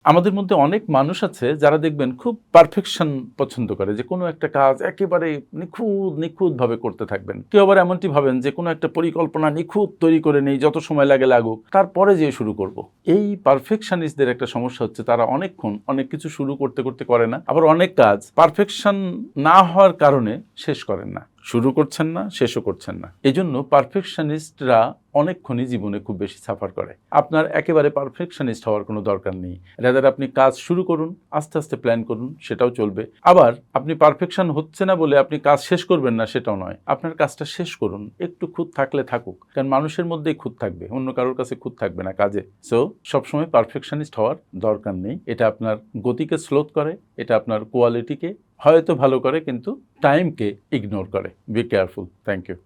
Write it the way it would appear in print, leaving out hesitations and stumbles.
আমাদের মধ্যে অনেক মানুষ আছে যারা দেখবেন খুব পারফেকশন পছন্দ করে, যে কোনো একটা কাজ একেবারে নিখুঁতভাবে করতে থাকবেন। কেউ আবার এমনটি ভাবেন যে কোনো একটা পরিকল্পনা নিখুঁত তৈরি করে নেই, যত সময় লাগে লাগুক, তারপরে যেয়ে শুরু করব। এই পারফেকশনিস্টদের একটা সমস্যা হচ্ছে তারা অনেকক্ষণ অনেক কিছু শুরু করতে করতে করে না, আবার অনেক কাজ পারফেকশন না হওয়ার কারণে শেষ করেন না, শুরু করছেন না, শেষও করছেন না। এই জন্য পারফেকশনিস্টরা অনেকক্ষণই জীবনে খুব বেশি সাফার করে। আপনার একেবারে পারফেকশনিস্ট হওয়ার কোনো দরকার নেই। রাদার আপনি কাজ শুরু করুন, আস্তে আস্তে প্ল্যান করুন, সেটাও চলবে। আবার আপনি পারফেকশন হচ্ছে না বলে আপনি কাজ শেষ করবেন না, সেটাও নয়। আপনার কাজটা শেষ করুন, একটু খুঁত থাকলে থাকুক, কারণ মানুষের মধ্যেই খুঁত থাকবে, অন্য কারোর কাছে খুঁত থাকবে না কাজে। সো সবসময় পারফেকশনিস্ট হওয়ার দরকার নেই। এটা আপনার গতিকে স্লো করে, এটা আপনার কোয়ালিটিকে হয়তো ভালো করে, কিন্তু টাইমকে ইগনোর করে। Be careful. Thank you.